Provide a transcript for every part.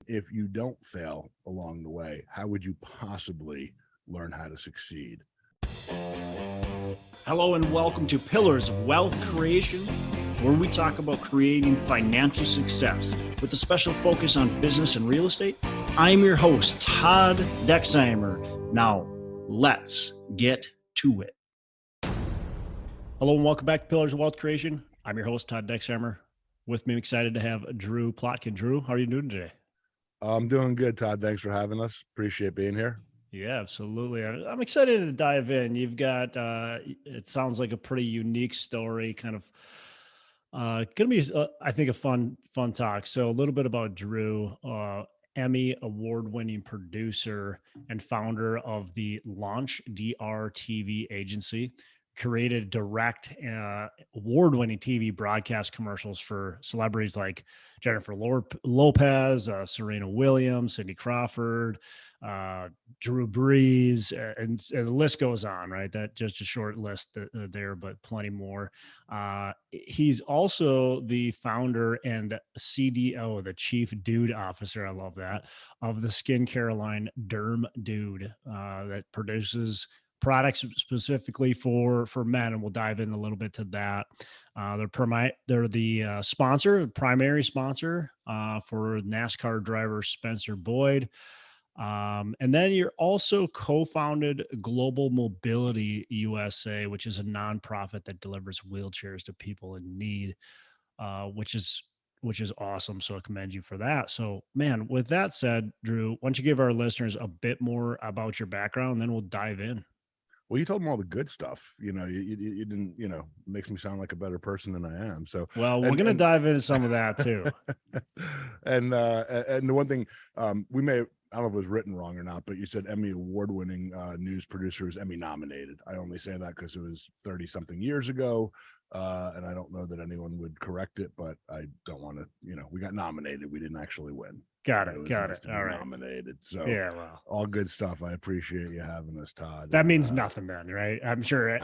if you don't fail along the way, how would you possibly learn how to succeed? Hello and welcome to Pillars of Wealth Creation, where we talk about creating financial success with a special focus on business and real estate. I'm your host, Todd Dexheimer. Now, let's get to it. Hello and welcome back to Pillars of Wealth Creation. I'm your host, Todd Dexheimer. With me, I'm excited to have Drew Plotkin. Drew, how are you doing today? I'm doing good, Todd. Thanks for having us. Appreciate being here. Yeah, absolutely. I'm excited to dive in. You've got, it sounds like a pretty unique story, kind of going to be, I think, a fun talk. So a little bit about Drew, Emmy award-winning producer and founder of the Launch DR TV agency, created direct award-winning TV broadcast commercials for celebrities like Jennifer Lopez, Serena Williams, Cindy Crawford, Drew Brees, and the list goes on, right? That just a short list there, but plenty more. He's also the founder and CDO, the Chief Dude Officer, I love that, of the skincare line Derm Dude that produces products specifically for men, and we'll dive in a little bit to that. They're the primary sponsor for NASCAR driver Spencer Boyd. And then you're also co-founded Global Mobility USA, which is a nonprofit that delivers wheelchairs to people in need, which is awesome. So I commend you for that. So, man, with that said, Drew, why don't you give our listeners a bit more about your background, and then we'll dive in. Well, you told them all the good stuff. You didn't, makes me sound like a better person than I am. So, well, we're going to dive into some of that too. and the one thing we may, I don't know if it was written wrong or not, but you said Emmy award-winning news producer is Emmy nominated. I only say that because it was 30 something years ago. And I don't know that anyone would correct it, but I don't want to, we got nominated. We didn't actually win. Got it. All right. Nominated. So yeah, well, all good stuff. I appreciate you having us, Todd. That means nothing then, right? I'm sure,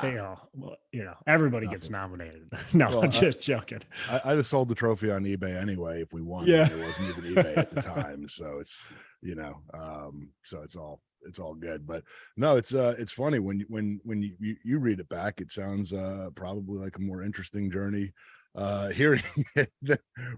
everybody gets nominated. No, well, I'm just joking. I just sold the trophy on eBay anyway. If we won, it wasn't even eBay at the time. So it's, so it's all good. But no, it's funny when you read it back, it sounds probably like a more interesting journey. Hearing it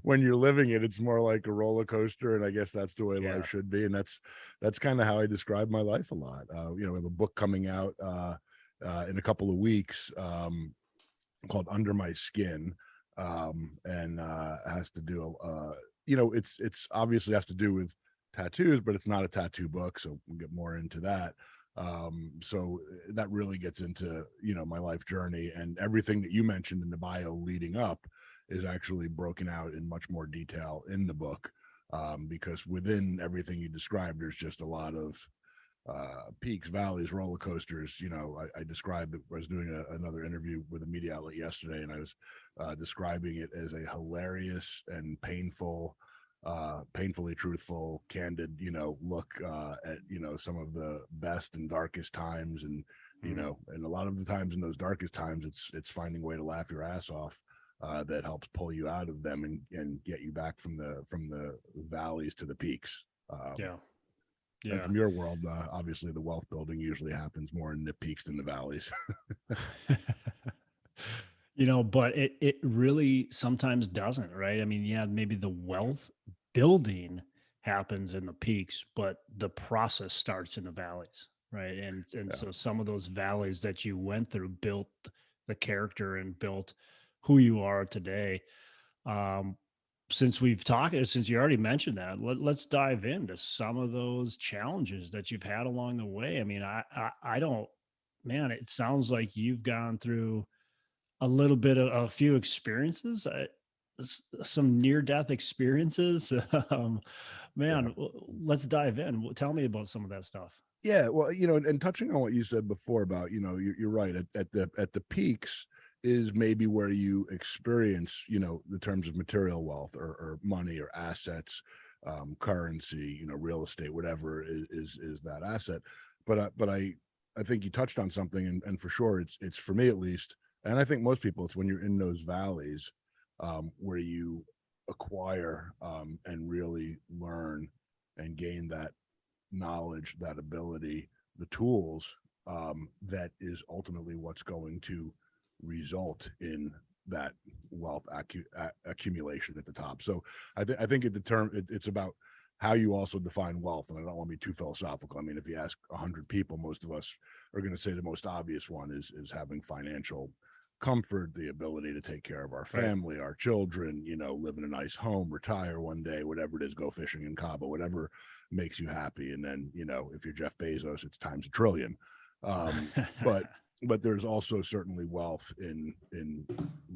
when you're living it, it's more like a roller coaster, and I guess that's the way life should be. And that's kind of how I describe my life a lot. We have a book coming out in a couple of weeks called Under My Skin, and has to do it's obviously has to do with tattoos, but it's not a tattoo book, so we'll get more into that. So that really gets into my life journey, and everything that you mentioned in the bio leading up is actually broken out in much more detail in the book, because within everything you described, there's just a lot of peaks, valleys, roller coasters. I described it. I was doing another interview with a media outlet yesterday, and I was describing it as a hilarious and painfully truthful, candid, look at, some of the best and darkest times. And, and a lot of the times in those darkest times, it's finding a way to laugh your ass off that helps pull you out of them and get you back from the valleys to the peaks. And from your world, obviously the wealth building usually happens more in the peaks than the valleys. But it really sometimes doesn't, right? I mean, maybe the wealth building happens in the peaks, but the process starts in the valleys, right? And so some of those valleys that you went through built the character and built who you are today. Since you already mentioned that, let's dive into some of those challenges that you've had along the way. I mean, I don't, man, it sounds like you've gone through a little bit of a few experiences, some near-death experiences. Let's dive in. Tell me about some of that stuff. Yeah, well, and touching on what you said before about, you're right, at the peaks is maybe where you experience, the terms of material wealth or money or assets, currency, real estate, whatever is that asset. But I think you touched on something, and for sure it's for me at least, and I think most people, it's when you're in those valleys where you acquire and really learn and gain that knowledge, that ability, the tools, that is ultimately what's going to result in that wealth accumulation at the top. So I think it's about how you also define wealth. And I don't want to be too philosophical. I mean, if you ask 100 people, most of us are going to say the most obvious one is having financial comfort, the ability to take care of our family, our children, live in a nice home, retire one day, whatever it is, go fishing in Cabo, whatever makes you happy. And then, if you're Jeff Bezos, it's times a trillion. But there's also certainly wealth in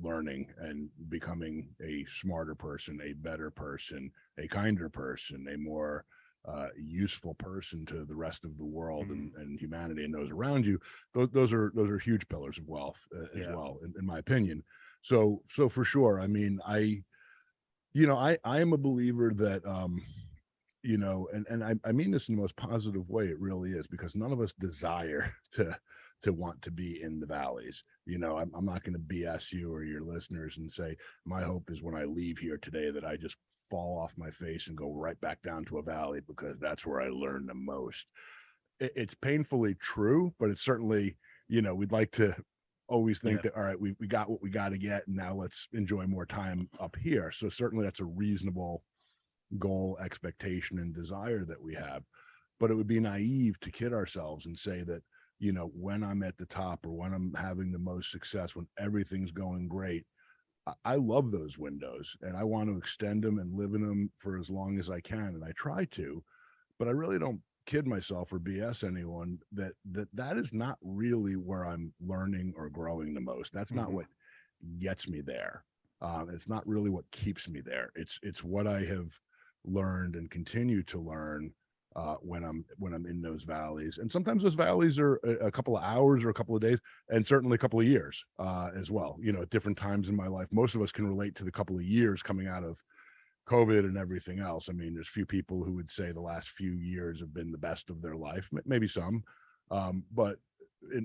learning and becoming a smarter person, a better person, a kinder person, a more useful person to the rest of the world and humanity and those around you. Those are huge pillars of wealth as well, in my opinion. So for sure. I mean, I am a believer that and I mean this in the most positive way. It really is, because none of us desire to want to be in the valleys. I'm not going to BS you or your listeners and say my hope is when I leave here today that I just fall off my face and go right back down to a valley, because that's where I learn the most. It's painfully true, but it's certainly, we'd like to always think that, all right, we got what we got to get, and now let's enjoy more time up here. So certainly that's a reasonable goal, expectation, and desire that we have. But it would be naive to kid ourselves and say that, when I'm at the top, or when I'm having the most success, when everything's going great, I love those windows and I want to extend them and live in them for as long as I can. And I try to, but I really don't kid myself or BS anyone that is not really where I'm learning or growing the most. That's not what gets me there. It's not really what keeps me there. It's what I have learned and continue to learn when I'm in those valleys. And sometimes those valleys are a couple of hours or a couple of days, and certainly a couple of years as well. At different times in my life, most of us can relate to the couple of years coming out of COVID and everything else. I mean, there's few people who would say the last few years have been the best of their life, maybe some, but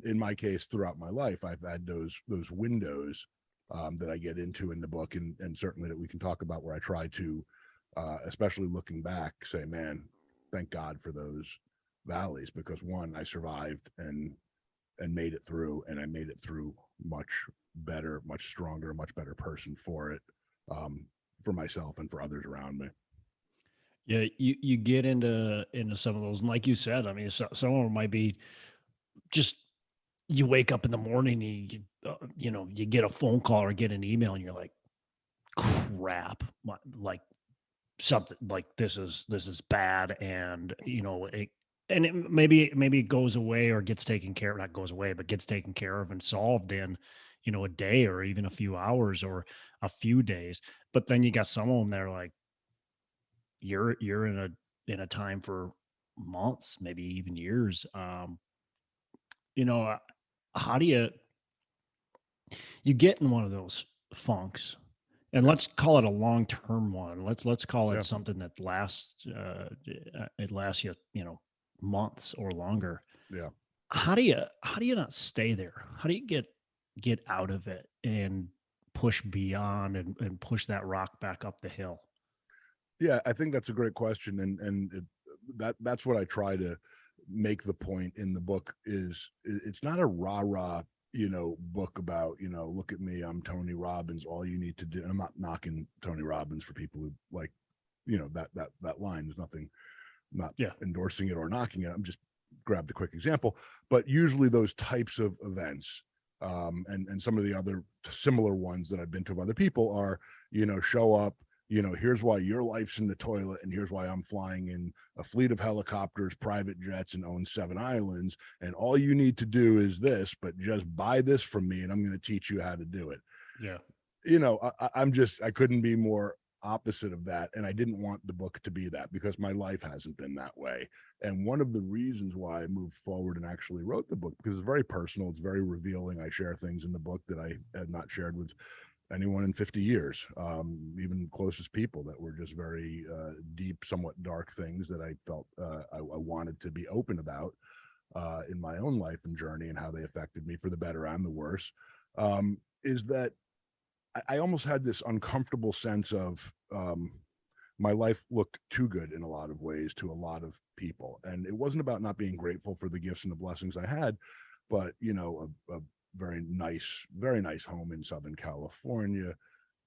in my case, throughout my life, I've had those windows that I get into in the book, and certainly that we can talk about, where I try to, especially looking back, say, man, thank God for those valleys, because one, I survived and made it through, and I made it through much better, much stronger, much better person for it, for myself and for others around me. Yeah, you get into some of those, and like you said, I mean, some of them might be just, you wake up in the morning, you get a phone call or get an email, and you're like, crap, like something like this is bad, and maybe it goes away or gets taken care of, not goes away, but gets taken care of and solved in a day or even a few hours or a few days. But then you got some of them that are like, you're in a time for months, maybe even years. You know, uh, how do you get in one of those funks? And let's call it a long-term one. Let's call it something that lasts. It lasts you, months or longer. Yeah. How do you not stay there? How do you get out of it and push beyond and push that rock back up the hill? Yeah, I think that's a great question, that's what I try to make the point in the book. It's not a rah-rah, book about, look at me, I'm Tony Robbins, all you need to do. And I'm not knocking Tony Robbins for people who like, that line. There's nothing, I'm not endorsing it or knocking it. I'm just grab the quick example. But usually those types of events, and some of the other similar ones that I've been to of other people are, show up, here's why your life's in the toilet, and here's why I'm flying in a fleet of helicopters, private jets, and own 7 islands. And all you need to do is this, but just buy this from me, and I'm going to teach you how to do it. Yeah. I couldn't be more opposite of that. And I didn't want the book to be that, because my life hasn't been that way. And one of the reasons why I moved forward and actually wrote the book, because it's very personal, it's very revealing. I share things in the book that I had not shared with anyone in 50 years, even closest people, that were just very deep, somewhat dark things that I felt I wanted to be open about in my own life and journey, and how they affected me for the better and the worse. Is that I almost had this uncomfortable sense of my life looked too good in a lot of ways to a lot of people. And it wasn't about not being grateful for the gifts and the blessings I had, but, you know, a very nice home in Southern California,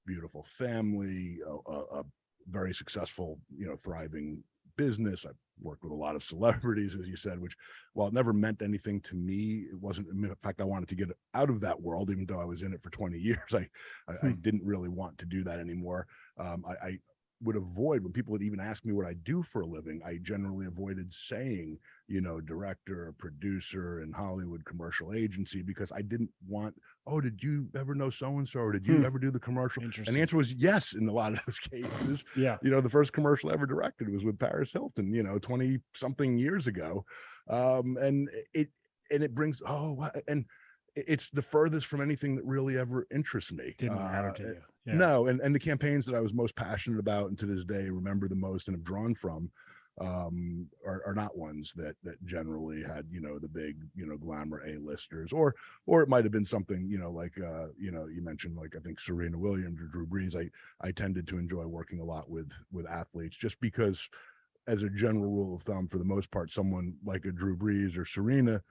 beautiful family, a very successful, you know, thriving business. I worked with a lot of celebrities, as you said, which, while it never meant anything to me, it wasn't. In fact, I wanted to get out of that world, even though I was in it for 20 years. I didn't really want to do that anymore. I would avoid, when people would even ask me what I do for a living, I generally avoided saying, you know, director, producer in Hollywood commercial agency, because I didn't want, oh, did you ever know so-and-so, or did you ever do the commercial? And the answer was yes in a lot of those cases. Yeah. You know, the first commercial I ever directed was with Paris Hilton, you know, 20 something years ago. And it brings, and it's the furthest from anything that really ever interests me. Didn't matter to you. Yeah. No, and the campaigns that I was most passionate about and to this day remember the most and have drawn from are not ones that generally had, you know, the big, you know, glamour A-listers, or it might have been something, you know, like you know, you mentioned, like, I think Serena Williams or Drew Brees. I tended to enjoy working a lot with athletes, just because, as a general rule of thumb, for the most part, someone like a Drew Brees or Serena,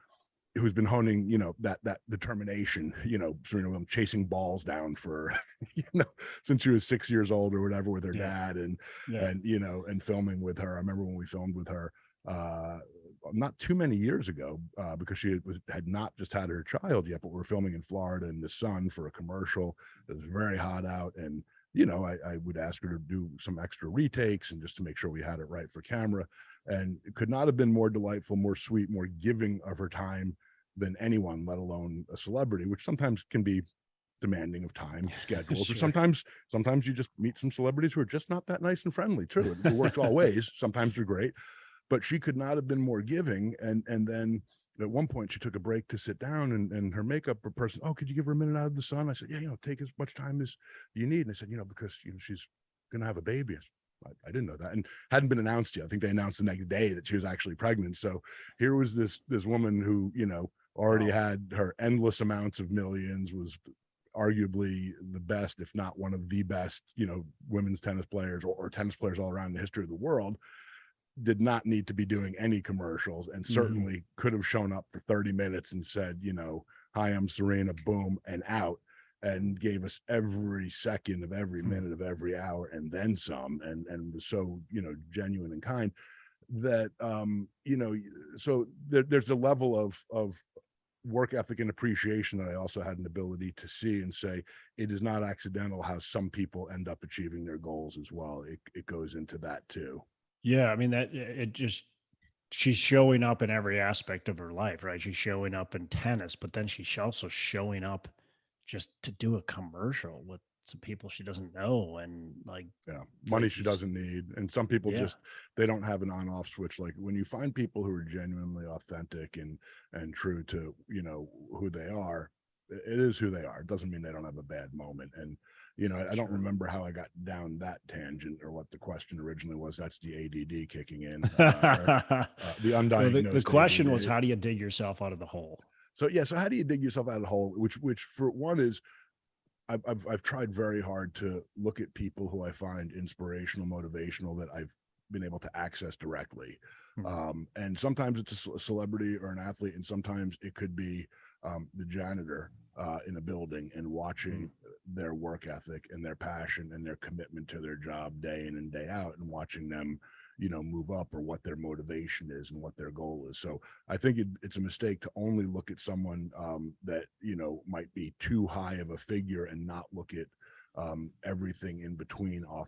who's been honing, you know, that determination, you know, Serena Williams chasing balls down for, you know, since she was 6 years old or whatever, with her dad, and you know, and filming with her. I remember when we filmed with her not too many years ago, because she had not just had her child yet, but we're filming in Florida in the sun for a commercial. It was very hot out, and you know, I would ask her to do some extra retakes, and just to make sure we had it right for camera. And it could not have been more delightful, more sweet, more giving of her time than anyone, let alone a celebrity, which sometimes can be demanding of time schedules. Sure. Or sometimes you just meet some celebrities who are just not that nice and friendly too. It works all ways. Sometimes they're great, but she could not have been more giving. And then at one point she took a break to sit down, and her makeup person, oh, could you give her a minute out of the sun? I said, yeah, you know, take as much time as you need. And I said, you know, because, you know, she's going to have a baby. I didn't know that, and hadn't been announced yet. I think they announced the next day that she was actually pregnant. So here was this woman who, you know, already had her endless amounts of millions, was arguably the best, if not one of the best, you know, women's tennis players, or tennis players all around the history of the world, did not need to be doing any commercials, and certainly could have shown up for 30 minutes and said, you know, hi, I'm Serena, boom, and out, and gave us every second of every minute of every hour and then some, and was so, you know, genuine and kind that, you know, so there's a level of work ethic and appreciation that I also had an ability to see and say, it is not accidental how some people end up achieving their goals as well. It goes into that too. Yeah. I mean, that it just, she's showing up in every aspect of her life, right? She's showing up in tennis, but then she's also showing up just to do a commercial with some people she doesn't know, and Money she doesn't need. And some people just, they don't have an on-off switch. Like, when you find people who are genuinely authentic and true to, you know, who they are, it is who they are. It doesn't mean they don't have a bad moment. And, you know, I don't remember how I got down that tangent, or what the question originally was. That's the ADD kicking in. The undiagnosed. Well, the question ADD. was, how do you dig yourself out of the hole? So yeah, so how do you dig yourself out of the hole? Which for one is, I've tried very hard to look at people who I find inspirational, motivational, that I've been able to access directly. And sometimes it's a celebrity or an athlete, and sometimes it could be the janitor in a building, and watching their work ethic and their passion and their commitment to their job day in and day out, and watching them, you know, move up, or what their motivation is and what their goal is. So I think it's a mistake to only look at someone that, you know, might be too high of a figure, and not look at everything in between on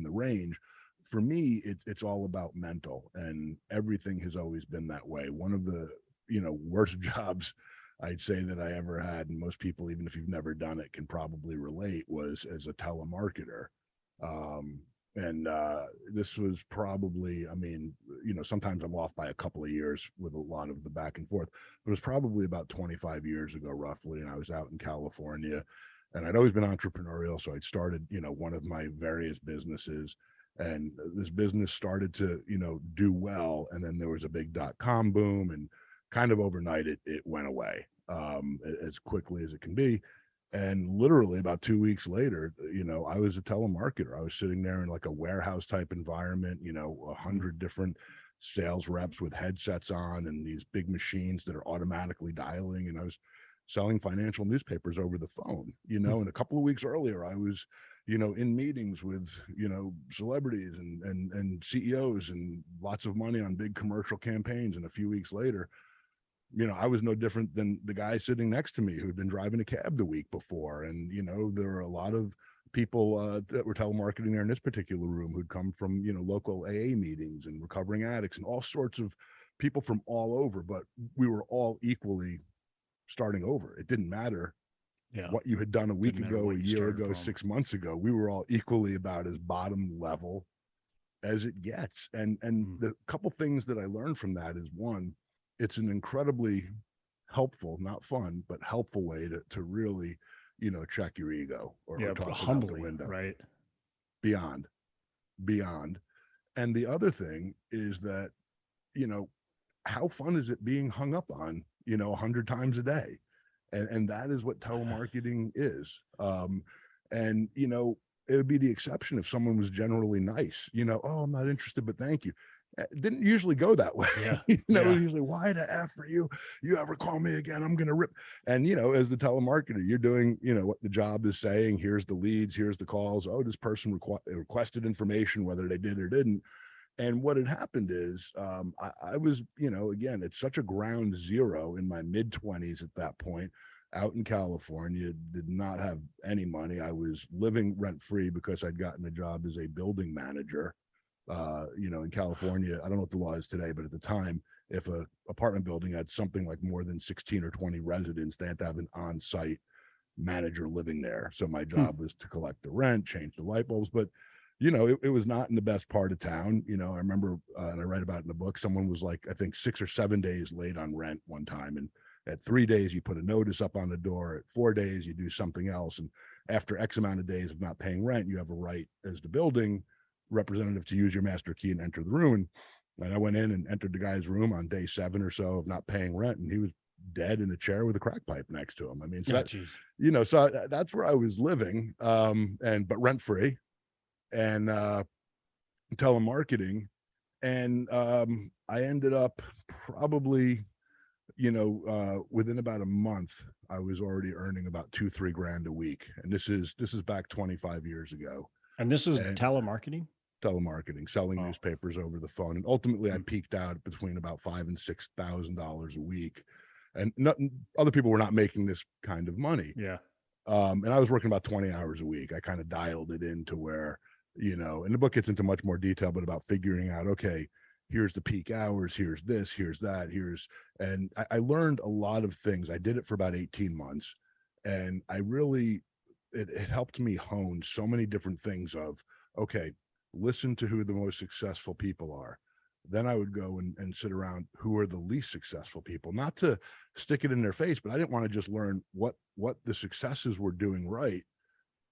the range. For me, it's all about mental, and everything has always been that way. One of the, you know, worst jobs I'd say that I ever had, and most people, even if you've never done it, can probably relate, was as a telemarketer. And this was probably, I mean, you know, sometimes I'm off by a couple of years with a lot of the back and forth, but it was probably about 25 years ago, roughly. And I was out in California, and I'd always been entrepreneurial. So I'd started, you know, one of my various businesses, and this business started to, you know, do well. And then there was a big .com boom, and kind of overnight it went away as quickly as it can be. And literally about 2 weeks later, I was a telemarketer. I was sitting there in like a warehouse type environment, 100 different sales reps with headsets on and these big machines that are automatically dialing. And I was selling financial newspapers over the phone, and a couple of weeks earlier, I was, in meetings with, celebrities and CEOs and lots of money on big commercial campaigns. And a few weeks later, I was no different than the guy sitting next to me who'd been driving a cab the week before. And, there were a lot of people that were telemarketing there in this particular room who'd come from, local AA meetings and recovering addicts and all sorts of people from all over. But we were all equally starting over. It didn't matter what you had done a week ago, a year ago, 6 months ago. We were all equally about as bottom level as it gets. And the couple things that I learned from that is, one, it's an incredibly helpful, not fun, but helpful way to really, check your ego or talk humbly, out the window. Right. Beyond. And the other thing is that, how fun is it being hung up on, 100 times a day? And that is what telemarketing is. And, it would be the exception if someone was generally nice, oh, I'm not interested, but thank you. It didn't usually go that way. Usually, why the F for you? You ever call me again, I'm going to rip. And, as the telemarketer, you're doing, what the job is saying. Here's the leads, here's the calls. Oh, this person requested information, whether they did or didn't. And what had happened is I was, again, it's such a ground zero in my mid-20s at that point, out in California, did not have any money. I was living rent-free because I'd gotten a job as a building manager. In California, I don't know what the law is today, but at the time, if a apartment building had something like more than 16 or 20 residents, they had to have an on-site manager living there. So my job was to collect the rent, change the light bulbs, but it was not in the best part of town. I remember, and I write about it in the book, someone was like, I think 6 or 7 days late on rent one time. And at 3 days, you put a notice up on the door. At 4 days, you do something else. And after X amount of days of not paying rent, you have a right as the building representative to use your master key and enter the room. And I went in and entered the guy's room on day 7 or so of not paying rent. And he was dead in a chair with a crack pipe next to him. I mean, so so that's where I was living, but rent-free and telemarketing. And I ended up probably, within about a month, I was already earning about $2-3 grand a week. And this is back 25 years ago. And this is telemarketing, selling newspapers over the phone. And ultimately I peaked out between about $5,000 and $6,000 a week. And other people were not making this kind of money. Yeah. And I was working about 20 hours a week. I kind of dialed it into where, and the book gets into much more detail, but about figuring out, okay, here's the peak hours, here's this, here's that, and I learned a lot of things. I did it for about 18 months. And I really, it helped me hone so many different things of, okay, listen to who the most successful people are. Then I would go and sit around who are the least successful people, not to stick it in their face, but I didn't want to just learn what the successes were doing right.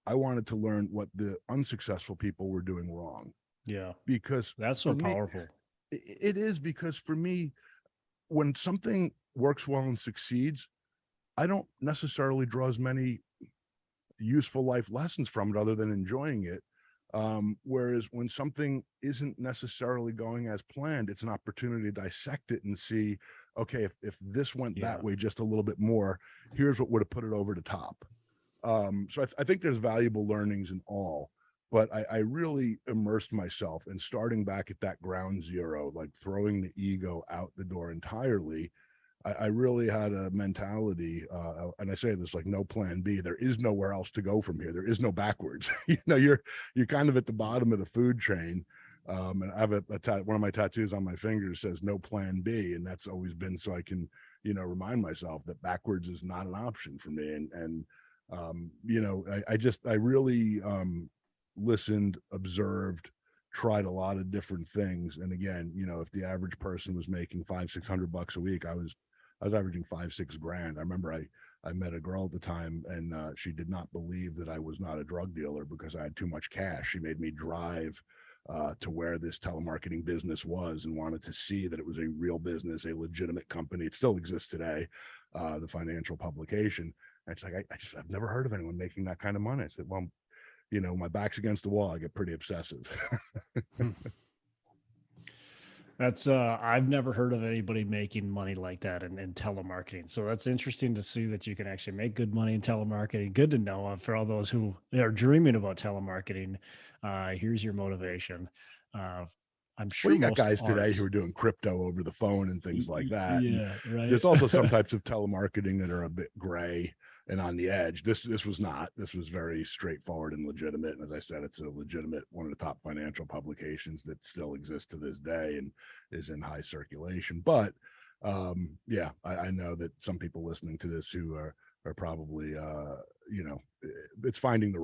I wanted to learn what the unsuccessful people were doing wrong. Yeah. Because that's so powerful. It is, because for me, when something works well and succeeds, I don't necessarily draw as many useful life lessons from it other than enjoying it. Whereas when something isn't necessarily going as planned, it's an opportunity to dissect it and see, okay, if this went that way just a little bit more, here's what would have put it over the top. So I think there's valuable learnings in all, but I really immersed myself in starting back at that ground zero, like throwing the ego out the door entirely. I really had a mentality, and I say this like no plan B. There is nowhere else to go from here. There is no backwards. You're kind of at the bottom of the food chain. And I have one of my tattoos on my finger says no plan B, and that's always been so I can remind myself that backwards is not an option for me. And I really listened, observed, tried a lot of different things. And again, if the average person was making $500-600 a week, I was averaging $5-6 grand. I remember I met a girl at the time, and she did not believe that I was not a drug dealer because I had too much cash. She made me drive to where this telemarketing business was and wanted to see that it was a real business, a legitimate company. It still exists today, the financial publication. It's like, I've never heard of anyone making that kind of money. I said, well, you know, my back's against the wall. I get pretty obsessive. That's I've never heard of anybody making money like that in telemarketing. So that's interesting to see that you can actually make good money in telemarketing. Good to know for all those who are dreaming about telemarketing. Here's your motivation. Uh, I'm Well, sure you got most guys today aren't. who are doing crypto over the phone and things like that. And Yeah, right. there's also some types of telemarketing that are a bit gray and on the edge. This was not. This was very straightforward and legitimate. And as I said, it's a legitimate, one of the top financial publications that still exists to this day and is in high circulation. But yeah, I know that some people listening to this who are probably you know, it's finding the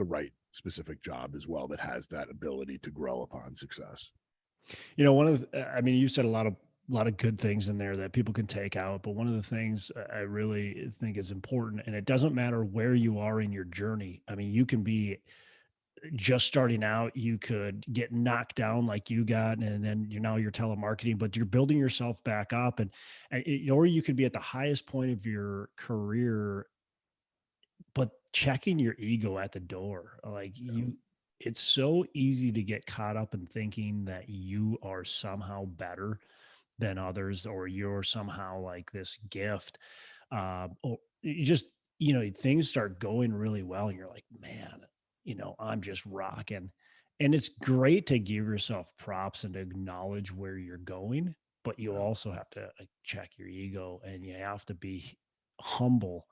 right specific job as well that has that ability to grow upon success. You know, one of the, I mean, you said a lot of good things in there that people can take out, but one of the things I really think is important, and it doesn't matter where you are in your journey. I mean, you can be just starting out, you could get knocked down like you got, and then you're telemarketing, but you're building yourself back up, or you could be at the highest point of your career, but checking your ego at the door. Like it's so easy to get caught up in thinking that you are somehow better than others, or you're somehow like this gift. Or you just, things start going really well, and you're like, man, I'm just rocking. And it's great to give yourself props and to acknowledge where you're going, but you also have to check your ego, and you have to be humble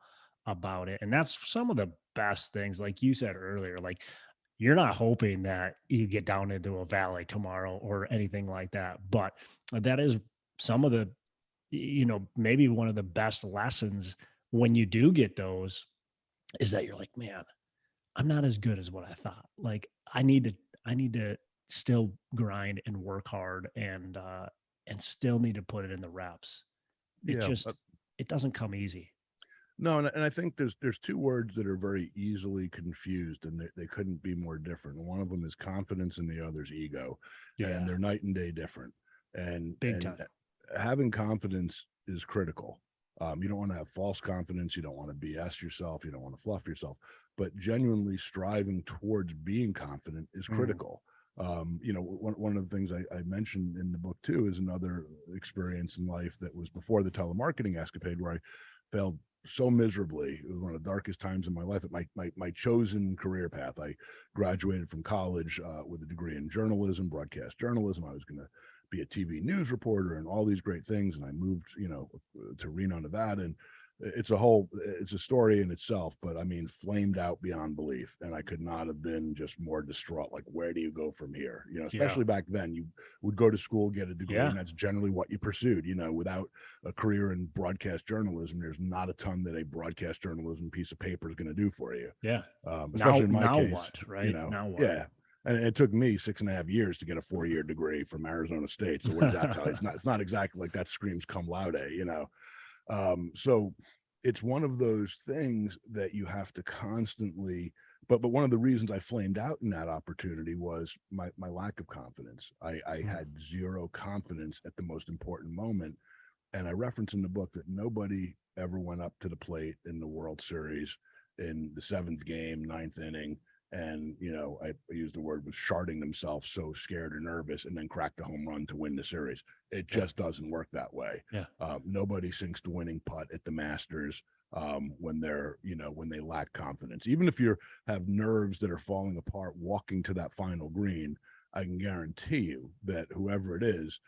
about it. And that's some of the best things, like you said earlier, like you're not hoping that you get down into a valley tomorrow or anything like that. But that is some of the, maybe one of the best lessons when you do get those, is that you're like, man, I'm not as good as what I thought. Like I need to still grind and work hard, and still need to put it in the reps. It Yeah. just, it doesn't come easy. No, and I think there's two words that are very easily confused, and they couldn't be more different. One of them is confidence, and the other's ego, and Yeah. they're night and day different. Big And time. having confidence is critical. You don't want to have false confidence. You don't want to BS yourself. You don't want to fluff yourself. But genuinely striving towards being confident is critical. You know, one of the things I mentioned in the book too is another experience in life that was before the telemarketing escapade, where I failed so miserably. It was one of the darkest times in my life. At my chosen career path, I graduated from college with a degree in journalism, broadcast journalism. I was going to be a TV news reporter and all these great things. And I moved, you know, to Reno, Nevada, and it's a story in itself, but I mean, flamed out beyond belief. And I could not have been just more distraught. Like, where do you go from here? You know, especially back then, you would go to school, get a degree, and that's generally what you pursued. You know, without a career in broadcast journalism, there's not a ton that a broadcast journalism piece of paper is going to do for you. Yeah. Especially in my case, what, right? You know, Now what? Yeah. And it took me 6.5 years to get a 4-year degree from Arizona State. So what does that tell you? It's not exactly like that screams cum laude, you know? So it's one of those things that you have to constantly, but one of the reasons I flamed out in that opportunity was my lack of confidence. I had zero confidence at the most important moment. And I reference in the book that nobody ever went up to the plate in the World Series in the 7th game, 9th inning, and you know, I used the word was sharding themselves, so scared or nervous, and then cracked a home run to win the series. It just doesn't work that way. Nobody sinks the winning putt at the Masters when they're, you know, when they lack confidence. Even if you have nerves that are falling apart walking to that final green, I can guarantee you that whoever it is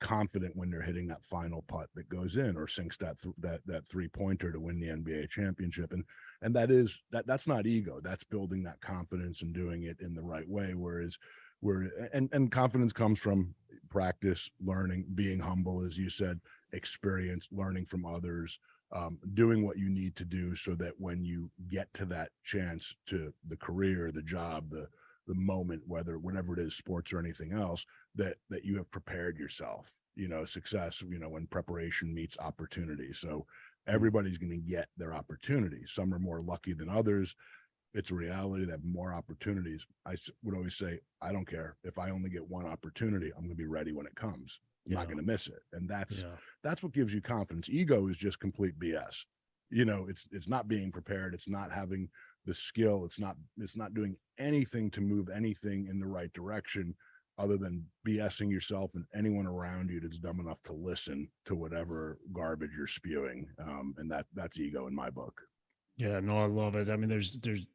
confident when they're hitting that final putt that goes in or sinks that 3-pointer to win the NBA championship. And that's not ego. That's building that confidence and doing it in the right way. Whereas and confidence comes from practice, learning, being humble, as you said, experience, learning from others, doing what you need to do so that when you get to that chance, to the career, the job, the moment, whatever it is, sports or anything else, that you have prepared yourself. You know, success, you know, when preparation meets opportunity. So everybody's going to get their opportunities. Some are more lucky than others. It's a reality. They have more opportunities. I would always say, I don't care if I only get one opportunity. I'm going to be ready when it comes. I'm not going to miss it. And that's what gives you confidence. Ego is just complete BS. it's not being prepared. It's not having the skill. It's not doing anything to move anything in the right direction other than BSing yourself and anyone around you that's dumb enough to listen to whatever garbage you're spewing. And that's ego in my book. Yeah, no, I love it. I mean,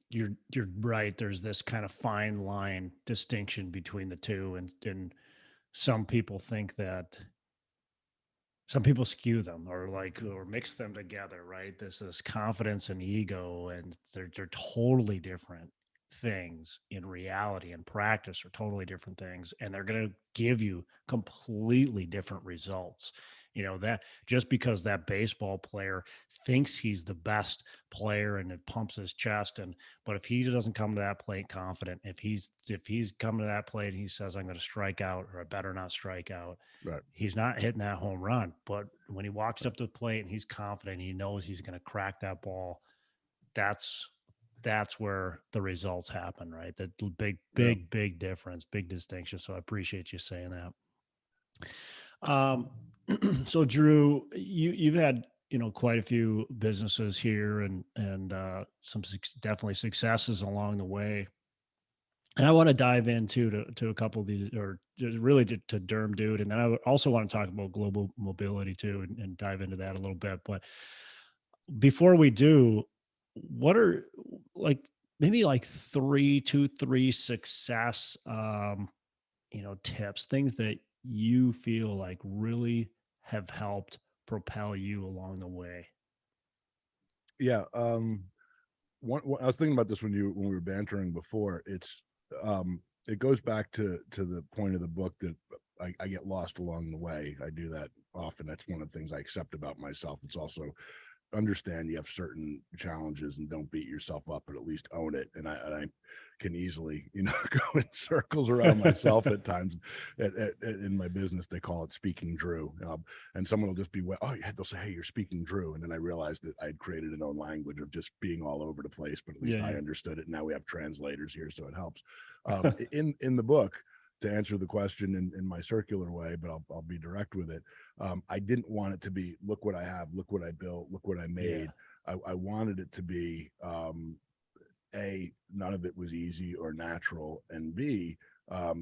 you're right. There's this kind of fine line distinction between the two, and some people think that some people skew them or mix them together, right? This confidence and ego, and they're totally different things in reality, and practice are totally different things, and they're going to give you completely different results. That just because that baseball player thinks he's the best player and it pumps his chest, but if he doesn't come to that plate confident, if he's coming to that plate and he says, I'm going to strike out, or I better not strike out, Right. he's not hitting that home run. But when he walks up to the plate and he's confident, he knows he's going to crack that ball. That's where the results happen, right? That big difference, big distinction. So I appreciate you saying that. So Drew, you've had quite a few businesses here, and some definitely successes along the way. And I want to dive into to a couple of these, or just really to Derm Dude. And then I also want to talk about global mobility too, and dive into that a little bit. But before we do, what are maybe like three success, tips, things that you feel like really have helped propel you along the way? Yeah. I was thinking about this when we were bantering before. It goes back to the point of the book that I get lost along the way. I do that often. That's one of the things I accept about myself. It's also understand you have certain challenges and don't beat yourself up, but at least own it. And I can easily, go in circles around myself at times. In my business, they call it speaking Drew. And someone will just be, they'll say, hey, you're speaking Drew. And then I realized that I'd created an own language of just being all over the place, but at least I understood it. Now we have translators here, so it helps. In the book, to answer the question in my circular way, but I'll be direct with it. I didn't want it to be, look what I have, look what I built, look what I made. Yeah. I wanted it to be, A, none of it was easy or natural, and B,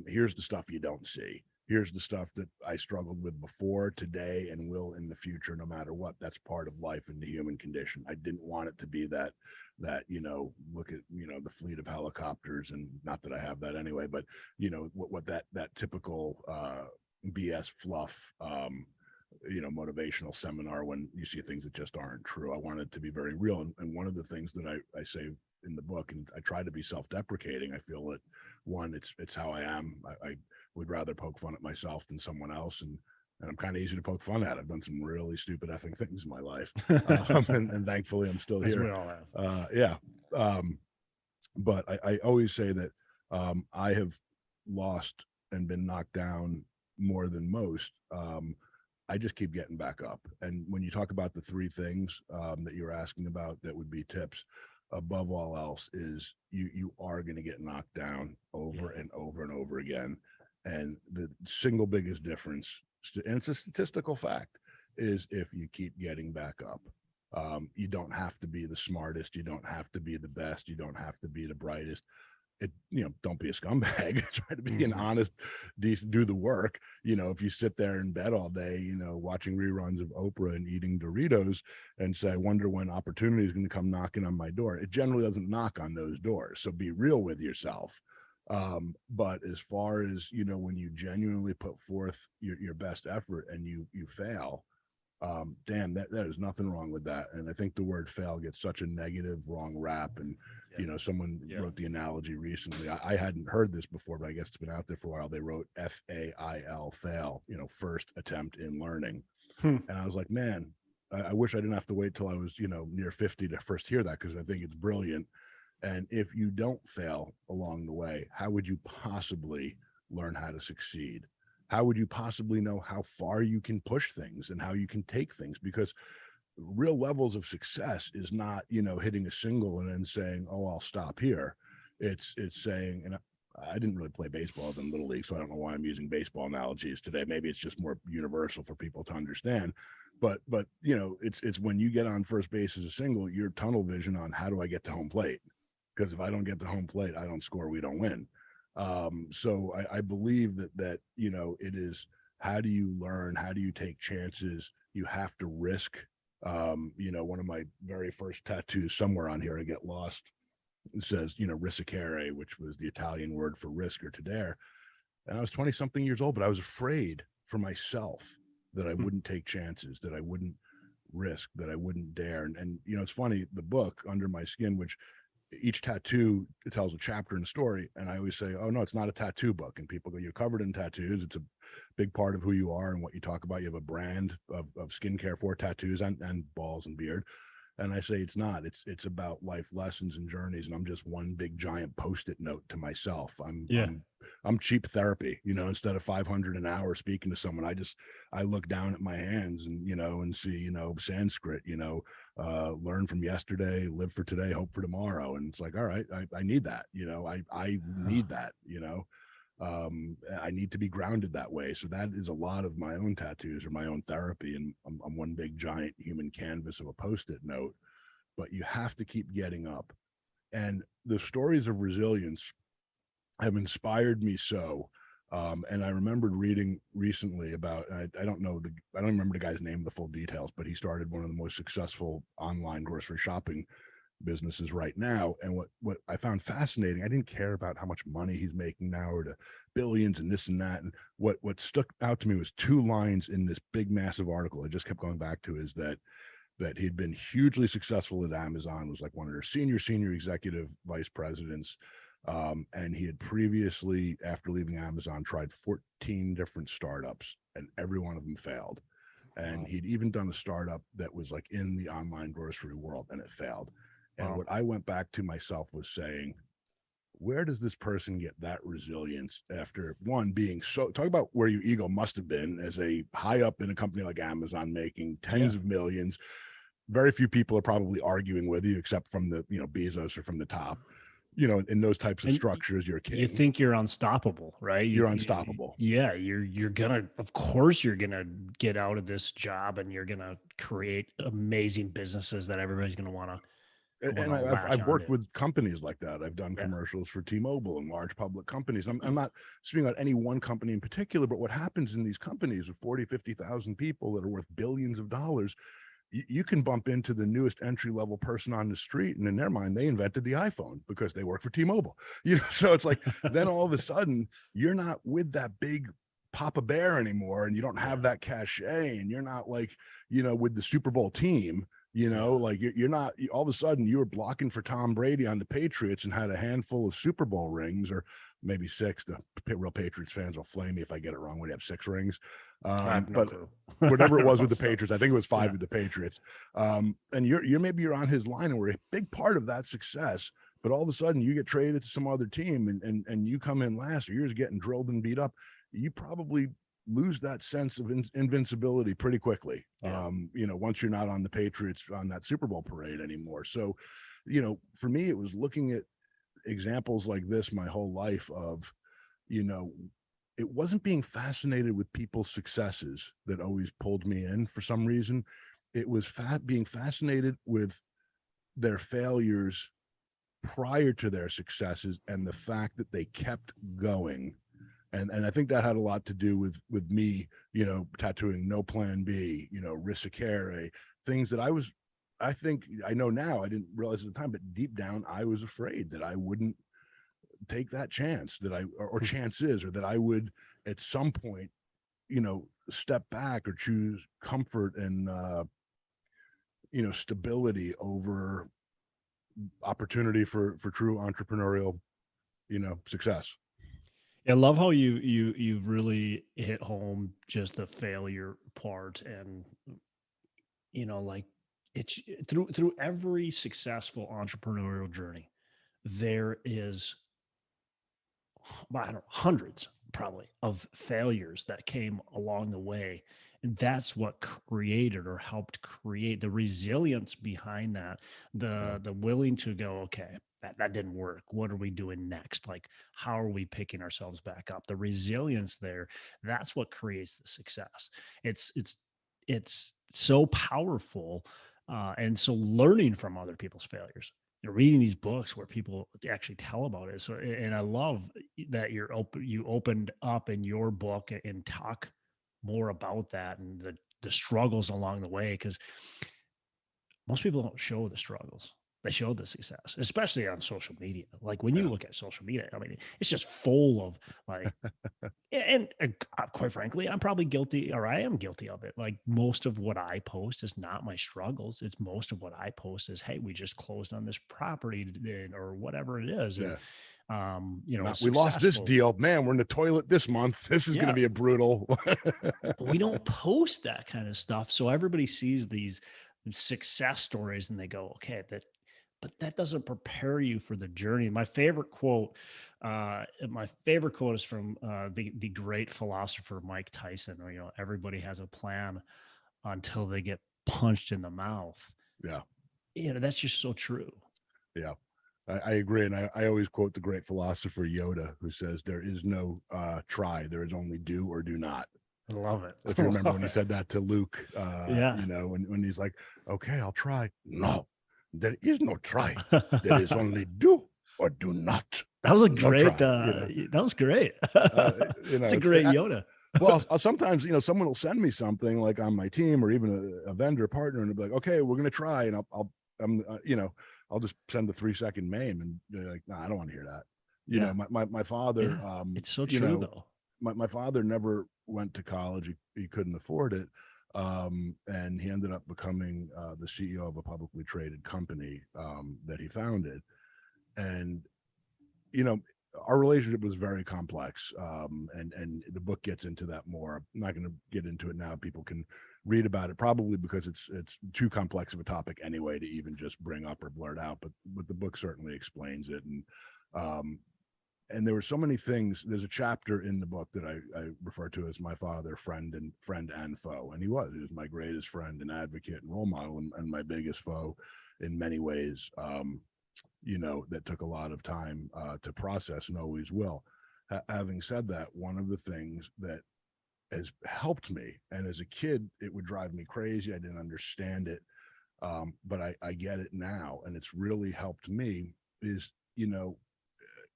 here's the stuff you don't see. Here's the stuff that I struggled with before, today, and will in the future, no matter what. That's part of life and the human condition. I didn't want it to be that look at the fleet of helicopters, and not that I have that anyway, but what that typical BS fluff motivational seminar when you see things that just aren't true. I wanted it to be very real, and one of the things that I say in the book, and I try to be self-deprecating, I feel that one, it's how I am. I would rather poke fun at myself than someone else, and I'm kind of easy to poke fun at. I've done some really stupid effing things in my life, and thankfully I'm still here. We all have. But I always say that I have lost and been knocked down more than most. I just keep getting back up. And when you talk about the three things that you're asking about, that would be tips. Above all else is you are going to get knocked down over and over and over again. And the single biggest difference, and it's a statistical fact, is if you keep getting back up. You don't have to be the smartest. You don't have to be the best. You don't have to be the brightest. Don't be a scumbag. Try to be an honest, decent, do the work. If you sit there in bed all day, watching reruns of Oprah and eating Doritos and say, I wonder when opportunity is going to come knocking on my door. It generally doesn't knock on those doors. So be real with yourself. But as far as, when you genuinely put forth your best effort and you fail, damn, there's nothing wrong with that. And I think the word fail gets such a negative, wrong rap. And someone wrote the analogy recently. I hadn't heard this before, but I guess it's been out there for a while. They wrote FAIL, fail, first attempt in learning. And I was like, man, I wish I didn't have to wait till I was, near 50 to first hear that, because I think it's brilliant. And if you don't fail along the way, how would you possibly learn how to succeed? How would you possibly know how far you can push things and how you can take things? Because real levels of success is not, hitting a single and then saying, oh, I'll stop here. It's saying, and I didn't really play baseball than Little League, so I don't know why I'm using baseball analogies today. Maybe it's just more universal for people to understand. but you know, it's when you get on first base as a single, you're tunnel vision on how do I get to home plate, because if I don't get to home plate, I don't score, we don't win. So I believe that you know, it is, how do you learn, how do you take chances, you have to risk. You know, one of my very first tattoos somewhere on here, I get lost, it says, you know, risicere, which was the Italian word for risk or to dare. And I was 20 something years old, but I was afraid for myself that I wouldn't take chances, that I wouldn't risk, that I wouldn't dare. And you know, it's funny, the book Under My Skin, which each tattoo tells a chapter in a story, and I always say, oh no, it's not a tattoo book. And people go, you're covered in tattoos, it's a big part of who you are and what you talk about. You have a brand of skincare for tattoos and balls and beard. And I say it's not. It's about life lessons and journeys, and I'm just one big giant post-it note to myself. Yeah. I'm cheap therapy, you know. Instead of 500 an hour speaking to someone, I look down at my hands and, you know, and see, you know, Sanskrit, you know, learn from yesterday, live for today, hope for tomorrow. And it's like, all right, I need that, you know, I need that, you know. I need to be grounded that way. So that is a lot of my own tattoos or my own therapy. And I'm one big giant human canvas of a post-it note, but you have to keep getting up. And the stories of resilience have inspired me so. And I remembered reading recently about, I don't know, I don't remember the guy's name, the full details, but he started one of the most successful online grocery shopping businesses right now. And what I found fascinating, I didn't care about how much money he's making now or the billions and this and that. And what stuck out to me was two lines in this big massive article I just kept going back to, is that he'd been hugely successful at Amazon, was like one of their senior executive vice presidents. And he had previously, after leaving Amazon, tried 14 different startups, and every one of them failed. And he'd even done a startup that was like in the online grocery world, and it failed. And what I went back to myself was saying, where does this person get that resilience after, one, being so, talk about where your ego must have been as a high up in a company like Amazon, making tens of millions. Very few people are probably arguing with you, except from the, you know, Bezos or from the top, you know, in those types of structures, you're a king. You think you're unstoppable, right? You're unstoppable. Yeah. You're gonna, of course you're gonna get out of this job and you're gonna create amazing businesses that everybody's gonna want to. And I've worked with companies like that. I've done commercials for T-Mobile and large public companies. I'm not speaking about any one company in particular, but what happens in these companies with 40, 50,000 people that are worth billions of dollars, you can bump into the newest entry-level person on the street, and in their mind, they invented the iPhone because they work for T-Mobile. You know, so it's like, then all of a sudden, you're not with that big Papa Bear anymore, and you don't have that cachet, and you're not like, you know, with the Super Bowl team. You know, like you're not, all of a sudden you were blocking for Tom Brady on the Patriots and had a handful of Super Bowl rings, or maybe 6. The real Patriots fans will flame me if I get it wrong. Would have 6 rings? But whatever it was with the Patriots, I think it was 5 with the Patriots. And you're on his line, and we're a big part of that success. But all of a sudden you get traded to some other team, and you come in last, or you're just getting drilled and beat up. You probably lose that sense of invincibility pretty quickly. You know, once you're not on the Patriots on that Super Bowl parade anymore. So, you know, for me, it was looking at examples like this my whole life of, you know, it wasn't being fascinated with people's successes that always pulled me in for some reason. It was being fascinated with their failures prior to their successes, and the fact that they kept going. And I think that had a lot to do with me, you know, tattooing No Plan B, you know, risicere, things that I think I know now, I didn't realize at the time, but deep down I was afraid that I wouldn't take that chance, that or chances, or that I would at some point, you know, step back or choose comfort and you know, stability over opportunity for true entrepreneurial, you know, success. I love how you've really hit home just the failure part, and you know, like it's through every successful entrepreneurial journey, there is, I don't know, hundreds probably of failures that came along the way. And that's what created or helped create the resilience behind that, the willing to go, okay, that didn't work. What are we doing next? Like, how are we picking ourselves back up? The resilience there, that's what creates the success. It's it's so powerful. And so learning from other people's failures, reading these books where people actually tell about it. So, and I love that you opened up in your book and talk more about that and the struggles along the way. Cause most people don't show the struggles. They show the success, especially on social media. Like when you Yeah. look at social media, I mean, it's just full of like, and quite frankly, I'm probably guilty, or I am guilty of it. Like most of what I post is not my struggles. It's most of what I post is, hey, we just closed on this property today, or whatever it is, and Yeah. We lost this successful. deal. Man, we're in the toilet this month. This is going to Yeah, be a brutal. we don't post that kind of stuff, so everybody sees these success stories and they go, okay, but that doesn't prepare you for the journey. My favorite quote is from the great philosopher Mike Tyson, where everybody has a plan until they get punched in the mouth. Yeah. That's just so true. Yeah. I agree. And I always quote the great philosopher Yoda, who says, there is no try, there is only do or do not. I love it. If you remember when he said that to Luke, Yeah. when he's like, okay, I'll try. No, there is no try. There is only do or do not. That was a No great, try, that was great. It's a it's great Yoda. well, sometimes, someone will send me something like on my team or even a vendor partner, and they'll be like, okay, we're going to try. And I'll just send the 3-second meme, and they're like, no, I don't want to hear that. Yeah. My father, Yeah. It's so true though. my father never went to college. He couldn't afford it. And he ended up becoming the CEO of a publicly traded company that he founded. And, our relationship was very complex. And the book gets into that more. I'm not going to get into it now. People can read about it, probably because it's too complex of a topic anyway to even just bring up or blurt out. But the book certainly explains it. And there were so many things. There's a chapter in the book that I refer to as my father, friend and foe. And he was my greatest friend and advocate and role model, and my biggest foe in many ways, that took a lot of time to process, and always will. Having said that, one of the things that has helped me, and as a kid, it would drive me crazy. I didn't understand it. But I get it now, and it's really helped me, is,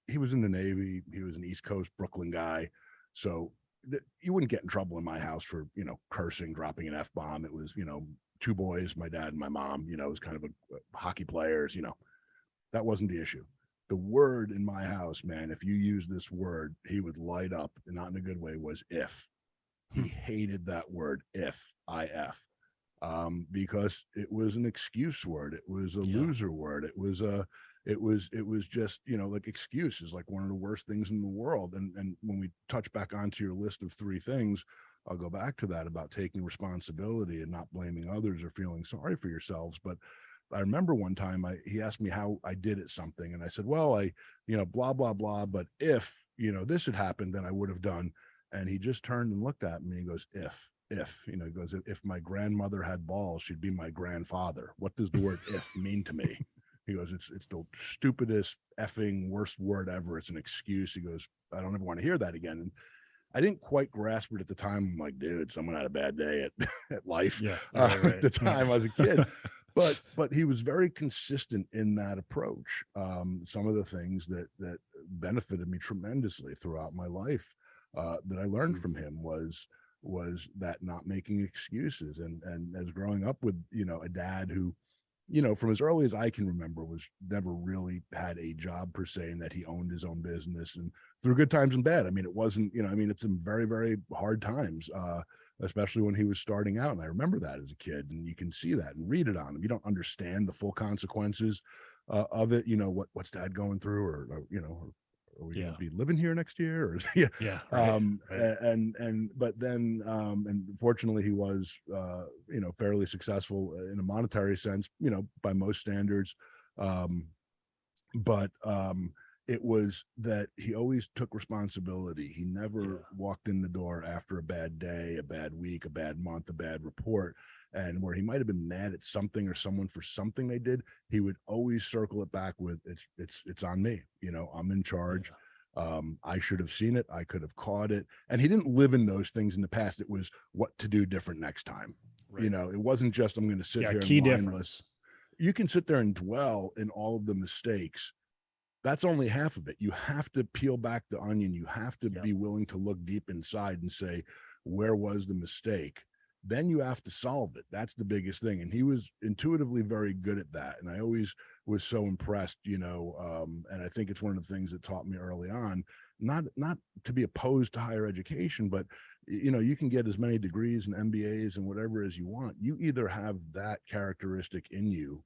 he was in the Navy. He was an East Coast Brooklyn guy. So you wouldn't get in trouble in my house for, cursing, dropping an F-bomb. It was, 2 boys, my dad and my mom, it was kind of a hockey players, that wasn't the issue. The word in my house, man, if you use this word, he would light up, and not in a good way, was if. He hated that word, if, because it was an excuse word. It was a loser word. It was just, like, excuse is like one of the worst things in the world. And when we touch back onto your list of 3 things, I'll go back to that about taking responsibility and not blaming others or feeling sorry for yourselves. But I remember one time he asked me how I did at something, and I said, well, I, blah, blah, blah. But if, this had happened, then I would have done. And he just turned and looked at me and he goes, if, he goes, if my grandmother had balls, she'd be my grandfather. What does the word if mean to me? He goes, it's the stupidest effing worst word ever. It's an excuse. He goes, I don't ever want to hear that again. And I didn't quite grasp it at the time. I'm like, dude, someone had a bad day at life. Yeah, right. At the time I was a kid. But he was very consistent in that approach. Some of the things that benefited me tremendously throughout my life that I learned from him was that not making excuses. And as growing up with, a dad who, from as early as I can remember, was never really had a job per se, and that he owned his own business, and through good times and bad. I mean, it wasn't, it's some very, very hard times, especially when he was starting out. And I remember that as a kid, and you can see that and read it on him. You don't understand the full consequences of it. What's dad going through, or are we going to be living here next year? Or right. But then, and fortunately he was, fairly successful in a monetary sense, by most standards. But it was that he always took responsibility. He never walked in the door after a bad day, a bad week, a bad month, a bad report. And where he might have been mad at something or someone for something they did, he would always circle it back with, it's on me. I'm in charge. I should have seen it. I could have caught it. And he didn't live in those things in the past. It was what to do different next time. You know, it wasn't just, I'm going to sit here key and mindless. difference. You can sit there and dwell in all of the mistakes. That's only half of it. You have to peel back the onion. You have to be willing to look deep inside and say, where was the mistake? Then you have to solve it. That's the biggest thing. And he was intuitively very good at that. And I always was so impressed, you know, and I think it's one of the things that taught me early on, not to be opposed to higher education, but you know, you can get as many degrees and MBAs and whatever as you want. You either have that characteristic in you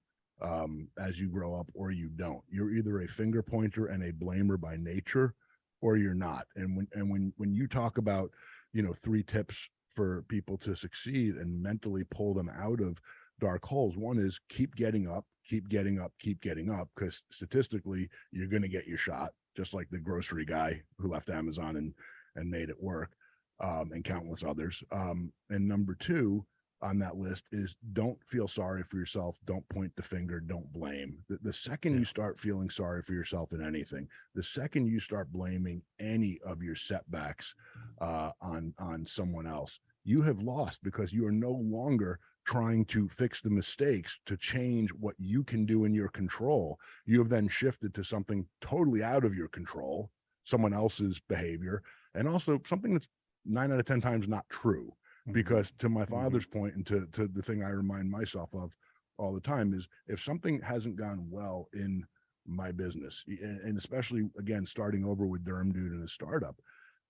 as you grow up, or you don't. You're either a finger pointer and a blamer by nature, or you're not. And when you talk about, you know, 3 tips for people to succeed and mentally pull them out of dark holes, one is keep getting up, keep getting up, keep getting up, because statistically you're going to get your shot, just like the grocery guy who left Amazon and made it work, and countless others. And number 2 on that list is don't feel sorry for yourself. Don't point the finger. Don't blame. The second you start feeling sorry for yourself in anything, the second you start blaming any of your setbacks on someone else, you have lost, because you are no longer trying to fix the mistakes to change what you can do in your control. You have then shifted to something totally out of your control, someone else's behavior, and also something that's 9 out of 10 times not true. Because to my father's point, and to the thing I remind myself of all the time, is if something hasn't gone well in my business, and especially again starting over with Durham Dude and a startup,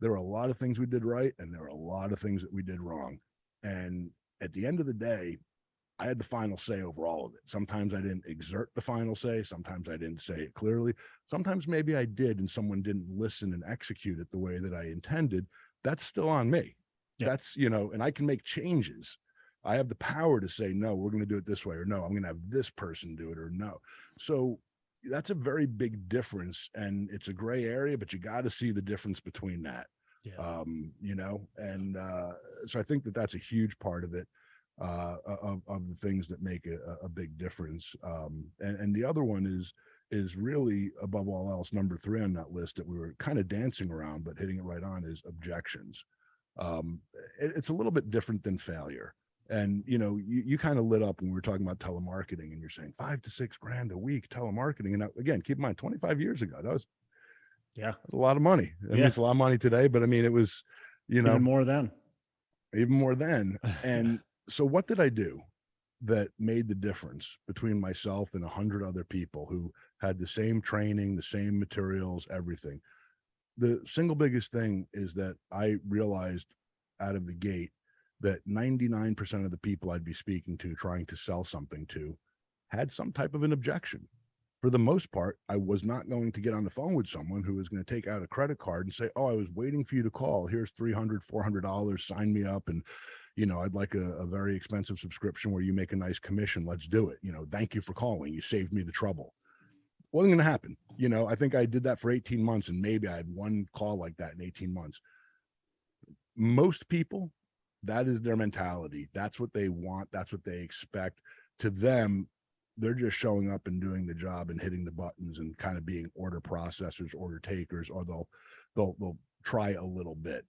there are a lot of things we did right and there are a lot of things that we did wrong. And at the end of the day, I had the final say over all of it. Sometimes I didn't exert the final say. Sometimes I didn't say it clearly. Sometimes maybe I did and someone didn't listen and execute it the way that I intended. That's still on me. That's, you know, and I can make changes. I have the power to say, no, we're going to do it this way, or no, I'm going to have this person do it, or no. So that's a very big difference, and it's a gray area, but you got to see the difference between that. You know, and so I think that that's a huge part of it, of the things that make a big difference. And the other one is really, above all else, number 3 on that list that we were kind of dancing around but hitting it right on, is objections. It's a little bit different than failure. And, you know, you kind of lit up when we were talking about telemarketing, and you're saying $5 to $6 grand a week telemarketing. And again, keep in mind, 25 years ago, that was a lot of money. I mean, it's a lot of money today, but I mean, it was, you know, even more then. And so what did I do that made the difference between myself and 100 other people who had the same training, the same materials, everything? The single biggest thing is that I realized out of the gate that 99% of the people I'd be speaking to, trying to sell something to, had some type of an objection. For the most part, I was not going to get on the phone with someone who was going to take out a credit card and say, oh, I was waiting for you to call. Here's $300, $400, sign me up. And, you know, I'd like a very expensive subscription where you make a nice commission. Let's do it. You know, thank you for calling. You saved me the trouble. Wasn't going to happen. You know, I think I did that for 18 months, and maybe I had one call like that in 18 months. Most people, that is their mentality. That's what they want. That's what they expect. To them, they're just showing up and doing the job and hitting the buttons and kind of being order processors, order takers, or they'll try a little bit.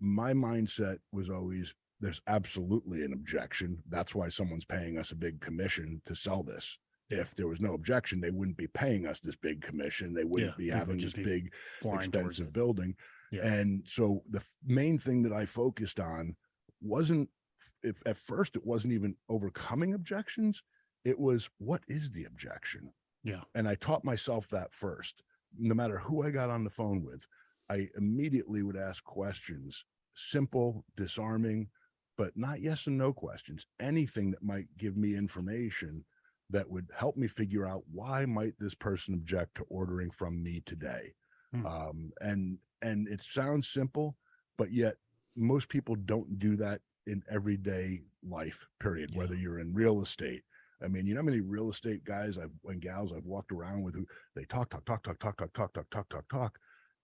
My mindset was always, there's absolutely an objection. That's why someone's paying us a big commission to sell this. If there was no objection, they wouldn't be paying us this big commission. They wouldn't be having this big, expensive building. And so the main thing that I focused on wasn't, if at first it wasn't even overcoming objections, it was, what is the objection? And I taught myself that first. No matter who I got on the phone with, I immediately would ask questions, simple, disarming, but not yes and no questions, anything that might give me information that would help me figure out, why might this person object to ordering from me today? And it sounds simple, but yet most people don't do that in everyday life, period. Whether you're in real estate. I mean, you know how many real estate guys and gals I've walked around with who they talk.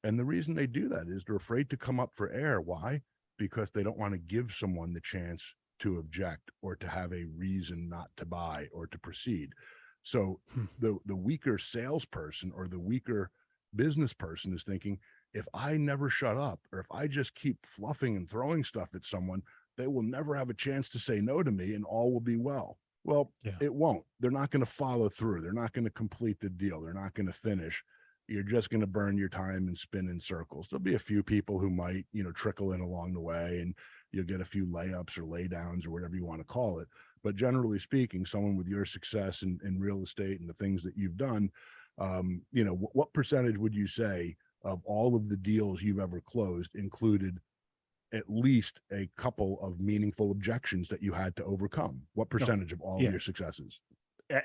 And the reason they do that is they're afraid to come up for air. Why? Because they don't want to give someone the chance to object or to have a reason not to buy or to proceed. So the weaker salesperson or the weaker business person is thinking, if I never shut up, or if I just keep fluffing and throwing stuff at someone, they will never have a chance to say no to me and all will be well. Well, Yeah. it won't. They're not going to follow through. They're not going to complete the deal. They're not going to finish. You're just going to burn your time and spin in circles. There'll be a few people who might, trickle in along the way, and you'll get a few layups or laydowns or whatever you want to call it. But generally speaking, someone with your success in real estate and the things that you've done, what percentage would you say of all of the deals you've ever closed included at least a couple of meaningful objections that you had to overcome? What percentage of all of your successes?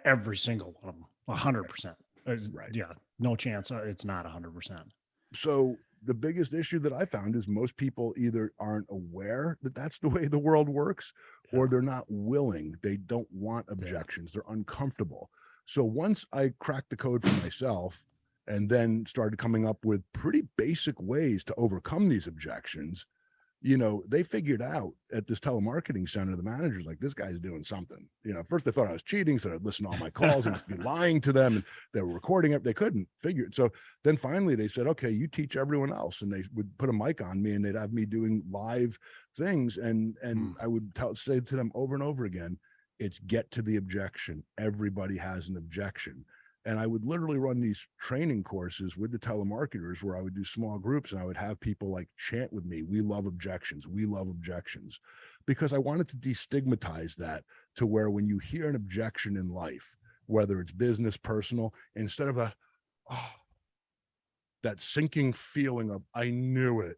Every single one of them, 100%. Right. Yeah, no chance. It's not 100%. So the biggest issue that I found is most people either aren't aware that that's the way the world works, or they're not willing. They don't want objections. They're uncomfortable. So once I cracked the code for myself and then started coming up with pretty basic ways to overcome these objections, they figured out at this telemarketing center, the manager's like, this guy's doing something. First they thought I was cheating, so I'd listen to all my calls and be lying to them, and they were recording it. They couldn't figure it. So then finally they said, okay, you teach everyone else. And they would put a mic on me and they'd have me doing live things. And I would say to them over and over again, it's get to the objection. Everybody has an objection. And I would literally run these training courses with the telemarketers where I would do small groups and I would have people like chant with me, we love objections. We love objections. Because I wanted to destigmatize that to where when you hear an objection in life, whether it's business, personal, instead of that sinking feeling of, I knew it,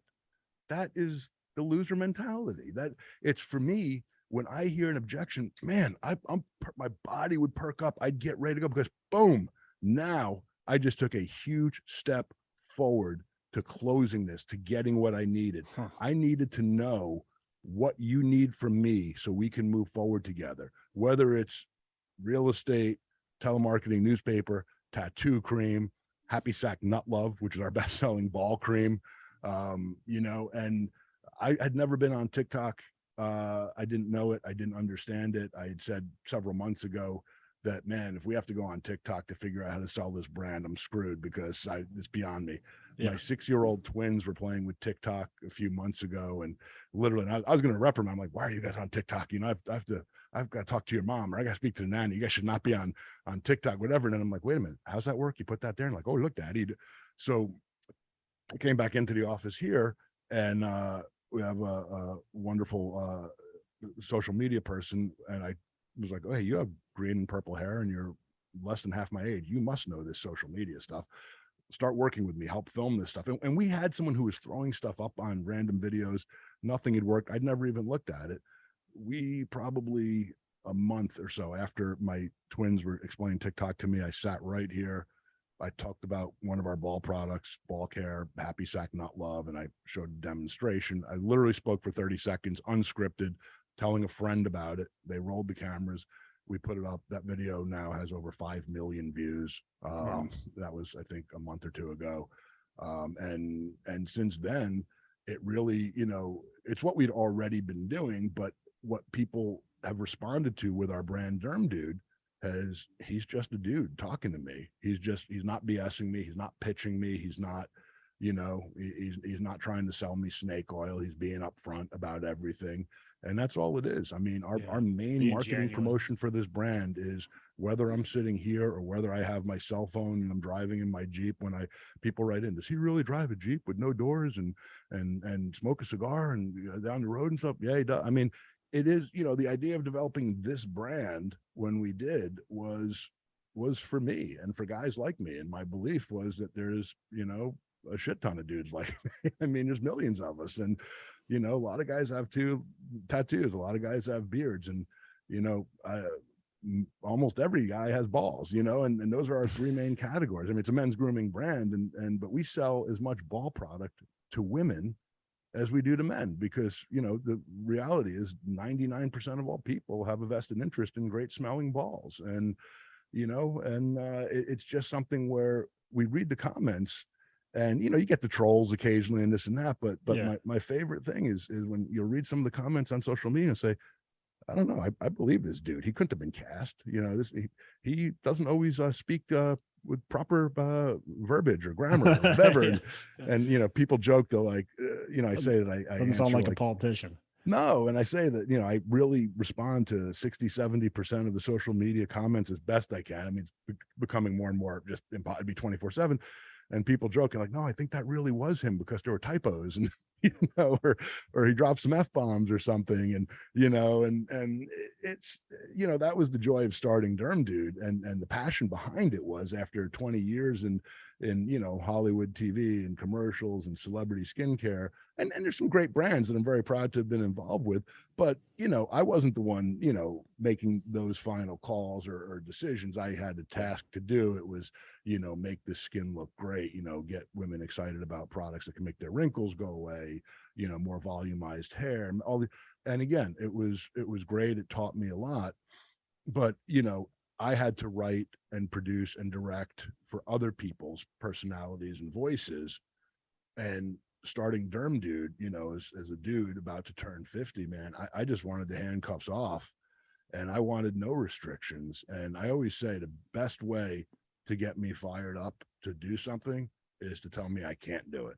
that is the loser mentality. That it's for me, when I hear an objection, man, my body would perk up. I'd get ready to go because boom, now I just took a huge step forward to closing this, to getting what I needed. I needed to know what you need from me so we can move forward together, whether it's real estate, telemarketing, newspaper, tattoo cream, Happy Sack Nut Love, which is our best-selling ball cream. And I had never been on TikTok. I didn't know it. I didn't understand it. I had said several months ago that, man, if we have to go on TikTok to figure out how to sell this brand, I'm screwed because it's beyond me. My 6-year-old twins were playing with TikTok a few months ago, and literally, and I was going to reprimand. I'm like, why are you guys on TikTok? I've got to talk to your mom, or I got to speak to the nanny. You guys should not be on TikTok, whatever. And then I'm like, wait a minute, how's that work? You put that there, and like, oh, look, Daddy. So I came back into the office here, and we have a wonderful social media person, and I was like, oh, hey, you have green and purple hair and you're less than half my age. You must know this social media stuff. Start working with me, help film this stuff. And we had someone who was throwing stuff up on random videos. Nothing had worked. I'd never even looked at it. We probably a month or so after my twins were explaining TikTok to me, I sat right here. I talked about one of our ball products, ball care, Happy Sack Nut Love, and I showed a demonstration. I literally spoke for 30 seconds, unscripted, telling a friend about it. They rolled the cameras. We put it up. That video now has over 5 million views. Wow. That was, I think, a month or two ago. And since then, it really, it's what we'd already been doing, but what people have responded to with our brand Derm Dude he's just a dude talking to me. He's not BSing me. He's not pitching me. He's not, he's not trying to sell me snake oil. He's being upfront about everything. And that's all it is. I mean, our main marketing promotion for this brand is whether I'm sitting here or whether I have my cell phone and I'm driving in my Jeep, when people write in, does he really drive a Jeep with no doors and smoke a cigar and down the road and stuff? Yeah, he does. I mean, it is, the idea of developing this brand when we did was for me and for guys like me. And my belief was that there's, a shit ton of dudes like me. I mean, there's millions of us, and a lot of guys have tattoos, a lot of guys have beards, and almost every guy has balls, and those are our three main categories. I mean, it's a men's grooming brand, but we sell as much ball product to women as we do to men, because the reality is 99% of all people have a vested interest in great smelling balls, and it's just something where we read the comments. And you get the trolls occasionally and this and that, but my favorite thing is when you read some of the comments on social media and say, I don't know, I believe this dude. He couldn't have been cast. He doesn't always speak with proper verbiage or grammar or whatever. And people joke, they're like, I say that I doesn't sound like a politician. No, and I say that, I really respond to 60, 70% of the social media comments as best I can. I mean, it's becoming more and more just it'd be 24/7. And people joking like, no, I think that really was him because there were typos and or he dropped some F-bombs or something. And and it's that was the joy of starting Derm Dude, and the passion behind it was after 20 years in Hollywood TV and commercials and celebrity skincare. And there's some great brands that I'm very proud to have been involved with, but I wasn't the one making those final calls or decisions. I had a task to do. It was make the skin look great, get women excited about products that can make their wrinkles go away, more volumized hair, and and again, it was great. It taught me a lot, but I had to write and produce and direct for other people's personalities and voices. And starting Derm Dude, as a dude about to turn 50, man, I just wanted the handcuffs off, and I wanted no restrictions. And I always say the best way to get me fired up to do something is to tell me I can't do it.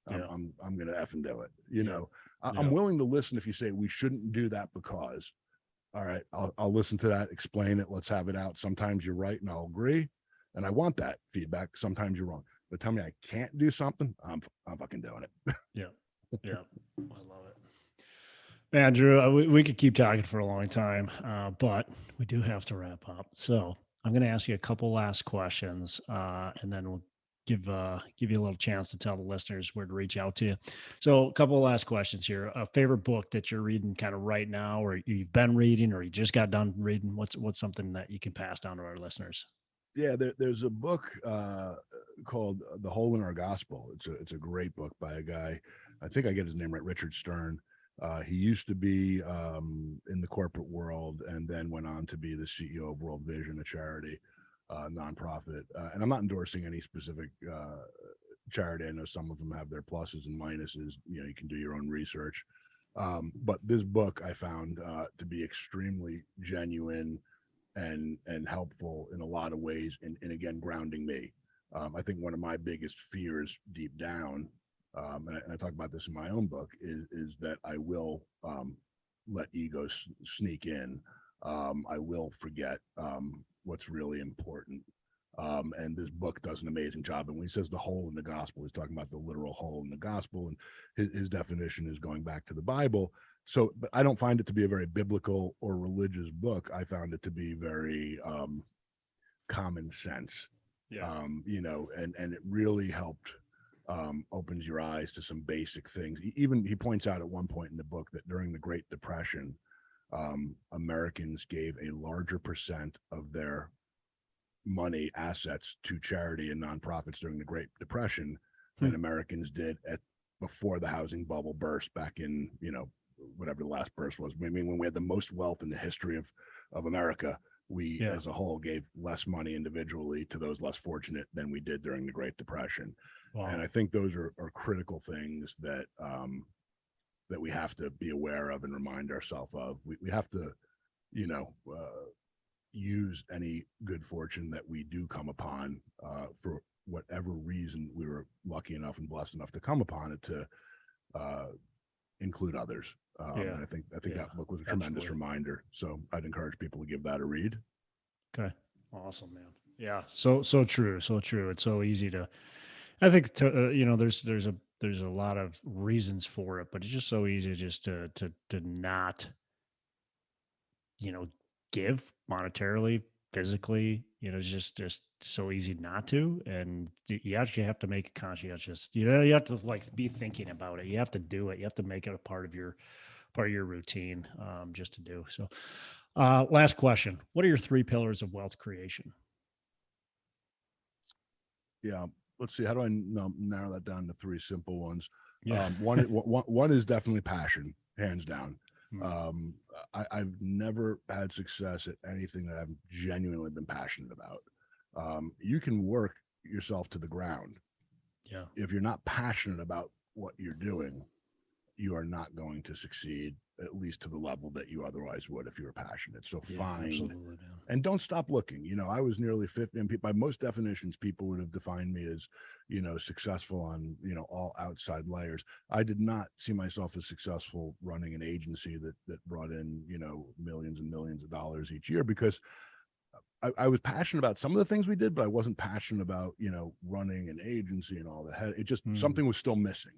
Yeah. I'm gonna effing do it. I'm willing to listen if you say we shouldn't do that because, all right, I'll listen to that, explain it, let's have it out. Sometimes you're right and I'll agree, and I want that feedback. Sometimes you're wrong, but tell me I can't do something, I'm fucking doing it. Yeah. I love it. Man, Drew, we could keep talking for a long time, but we do have to wrap up. So I'm going to ask you a couple last questions, and then we'll give you a little chance to tell the listeners where to reach out to you. So a couple of last questions here. A favorite book that you're reading kind of right now, or you've been reading, or you just got done reading? What's something that you can pass down to our listeners? Yeah, there's a book called The Hole in Our Gospel. It's a great book by a guy, I think I get his name right, Richard Stern. He used to be in the corporate world and then went on to be the CEO of World Vision, a charity, nonprofit. And I'm not endorsing any specific charity. I know some of them have their pluses and minuses. You can do your own research. But this book I found to be extremely genuine and helpful in a lot of ways, and again, grounding me. I think one of my biggest fears deep down, and I talk about this in my own book, is that I will let ego sneak in. I will forget what's really important. And this book does an amazing job. And when he says the hole in the gospel, he's talking about the literal hole in the gospel. And his definition is going back to the Bible. So, but I don't find it to be a very biblical or religious book. I found it to be very common sense. Yeah. And it really helped opens your eyes to some basic things. He points out at one point in the book that during the Great Depression, Americans gave a larger percent of their money, assets to charity and nonprofits during the Great Depression than Americans did before the housing bubble burst back in, whatever the last burst was. I mean, when we had the most wealth in the history of America, we as a whole gave less money individually to those less fortunate than we did during the Great Depression. Wow. And I think those are critical things that that we have to be aware of and remind ourselves of. We have to, use any good fortune that we do come upon for whatever reason we were lucky enough and blessed enough to come upon it, to include others. And I think that book was a tremendous reminder. So I'd encourage people to give that a read. Okay. Awesome, man. Yeah. So true. So true. It's so easy to, I think, there's a lot of reasons for it, but it's just so easy just to not, give monetarily, physically, it's just so easy not to. And you actually have to make a conscientious, you have to be thinking about it. You have to do it. You have to make it a part of your routine, just to do. So last question. What are your 3 pillars of wealth creation? Yeah. Let's see. How do I narrow that down to 3 simple ones? Yeah. One is definitely passion, hands down. I've never had success at anything that I've genuinely been passionate about. You can work yourself to the ground. Yeah. If you're not passionate about what you're doing, you are not going to succeed, at least to the level that you otherwise would if you were passionate. So find and don't stop looking. You know, I was nearly 50, and by most definitions, people would have defined me as, you know, successful on, you know, all outside layers. I did not see myself as successful running an agency that brought in, you know, millions and millions of dollars each year, because I was passionate about some of the things we did, but I wasn't passionate about, you know, running an agency and all that. It just, something was still missing.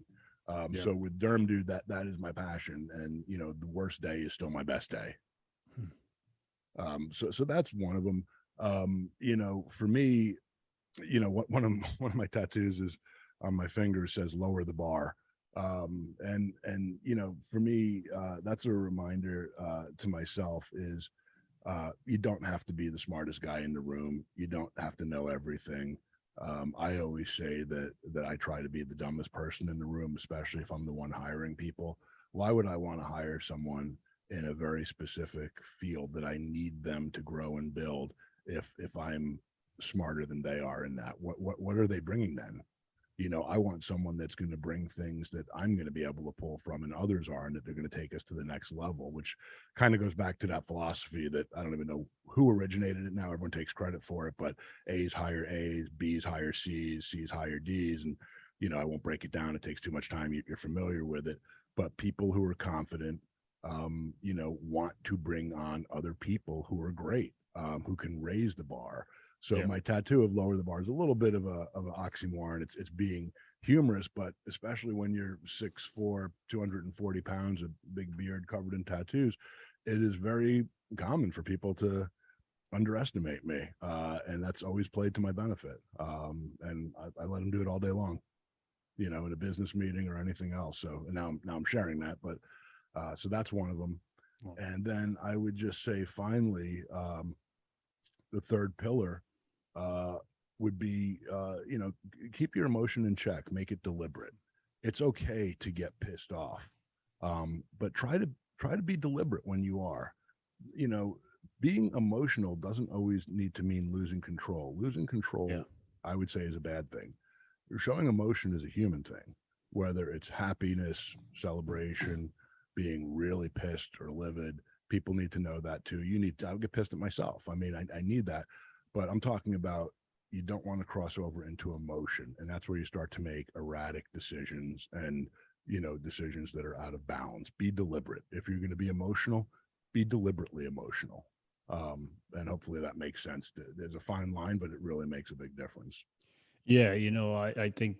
So with Derm Dude, that is my passion. And, you know, the worst day is still my best day. So that's one of them. You know, for me, you know, one of my tattoos is on my finger says lower the bar. And, you know, for me, that's a reminder to myself is, you don't have to be the smartest guy in the room. You don't have to know everything. I always say that I try to be the dumbest person in the room, especially if I'm the one hiring people. Why would I want to hire someone in a very specific field that I need them to grow and build if I'm smarter than they are in that? What are they bringing then? You know, I want someone that's going to bring things that I'm going to be able to pull from and others are, and that they're going to take us to the next level, which kind of goes back to that philosophy that I don't even know who originated it now. Everyone takes credit for it, but A's hire A's, B's hire C's, C's hire D's. And, you know, I won't break it down. It takes too much time. You're familiar with it, but people who are confident, you know, want to bring on other people who are great, who can raise the bar. So my tattoo of lower the bar is a little bit of an oxymoron. It's being humorous, but especially when you're 6'4", 240 pounds, a big beard covered in tattoos, it is very common for people to underestimate me. And that's always played to my benefit. And I let them do it all day long, you know, in a business meeting or anything else. So now I'm sharing that, but so that's one of them. And then I would just say, finally, the third pillar would be, you know, keep your emotion in check, make it deliberate. It's okay to get pissed off, but try to be deliberate when you are. You know, being emotional doesn't always need to mean losing control. Losing control, I would say, is a bad thing. Showing emotion is a human thing, whether it's happiness, celebration, being really pissed or livid. People need to know that too. I'll get pissed at myself. I mean, I need that. But I'm talking about, you don't want to cross over into emotion. And that's where you start to make erratic decisions and, you know, decisions that are out of bounds. Be deliberate. If you're going to be emotional, be deliberately emotional. And hopefully that makes sense. There's a fine line, but it really makes a big difference. Yeah, you know, I think,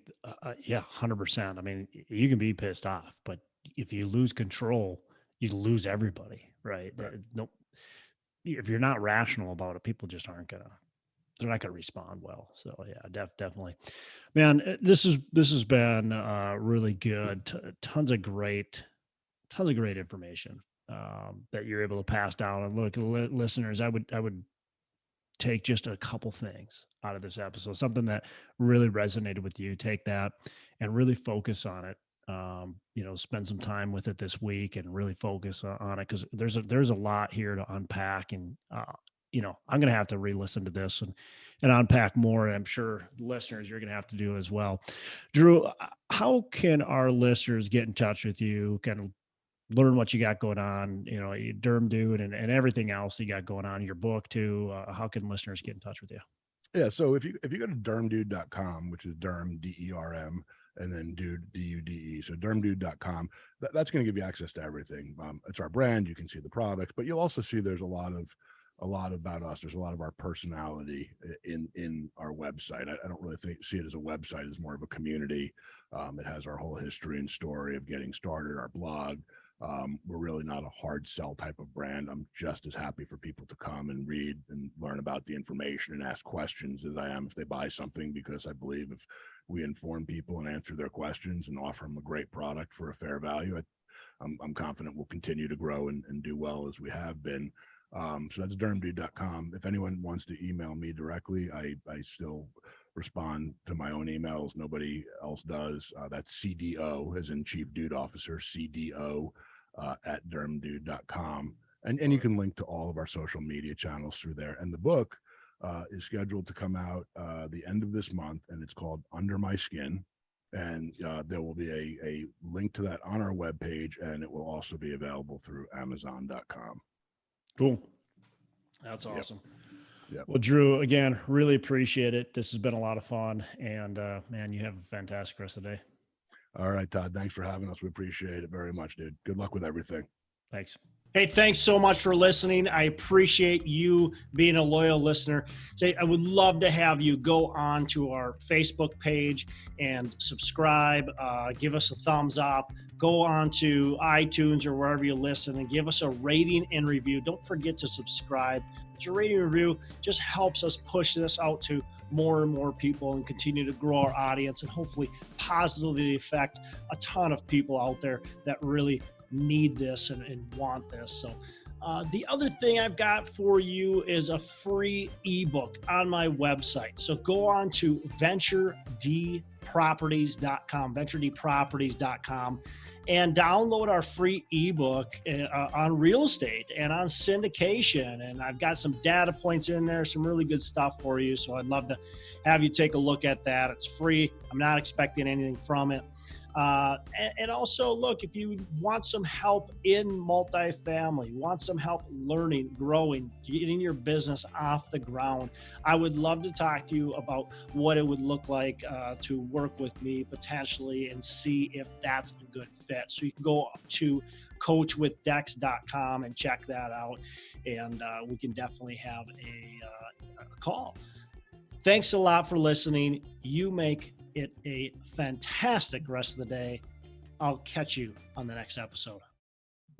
yeah, 100%. I mean, you can be pissed off, but if you lose control, you lose everybody, right? No, if you're not rational about it, people just they're not gonna respond well. So yeah, definitely, man. This has been really good. Tons of great information that you're able to pass down. And look, listeners, I would take just a couple things out of this episode, something that really resonated with you. Take that and really focus on it. You know, spend some time with it this week and really focus on it, because there's a lot here to unpack. And you know, I'm going to have to re-listen to this and unpack more. And I'm sure listeners, you're going to have to do as well. Drew, how can our listeners get in touch with you? Kind of learn what you got going on, you know, Derm Dude and everything else you got going on, your book too. How can listeners get in touch with you? Yeah. So if you go to dermdude.com, which is derm, DERM, and then dude, DUDE. So dermdude.com, that's going to give you access to everything. It's our brand. You can see the products, but you'll also see there's a lot about us. There's a lot of our personality in our website. I don't really see it as a website. It's more of a community. It has our whole history and story of getting started, our blog. We're really not a hard sell type of brand. I'm just as happy for people to come and read and learn about the information and ask questions as I am if they buy something, because I believe if we inform people and answer their questions and offer them a great product for a fair value, I'm confident we'll continue to grow and do well as we have been. So that's dermdude.com. If anyone wants to email me directly, I still respond to my own emails. Nobody else does. That's CDO, as in Chief Dude Officer, CDO at dermdude.com. And you can link to all of our social media channels through there. And the book is scheduled to come out the end of this month, and it's called Under My Skin. And there will be a link to that on our webpage, and it will also be available through Amazon.com. Cool. That's awesome. Yep. Well, Drew, again, really appreciate it. This has been a lot of fun, and man, you have a fantastic rest of the day. All right, Todd, thanks for having us. We appreciate it very much, dude. Good luck with everything. Thanks. Hey, thanks so much for listening. I appreciate you being a loyal listener. I would love to have you go on to our Facebook page and subscribe, give us a thumbs up, go on to iTunes or wherever you listen and give us a rating and review. Don't forget to subscribe. Your rating and review just helps us push this out to more and more people and continue to grow our audience and hopefully positively affect a ton of people out there that really need this and want this. So the other thing I've got for you is a free ebook on my website. So go on to venturedproperties.com, and download our free ebook on real estate and on syndication. And I've got some data points in there, some really good stuff for you. So I'd love to have you take a look at that. It's free. I'm not expecting anything from it. And also, look, if you want some help in multifamily, want some help learning, growing, getting your business off the ground, I would love to talk to you about what it would look like to work with me potentially and see if that's a good fit. So you can go to coachwithdex.com and check that out, and we can definitely have a call. Thanks a lot for listening. You make it a fantastic rest of the day. I'll catch you on the next episode.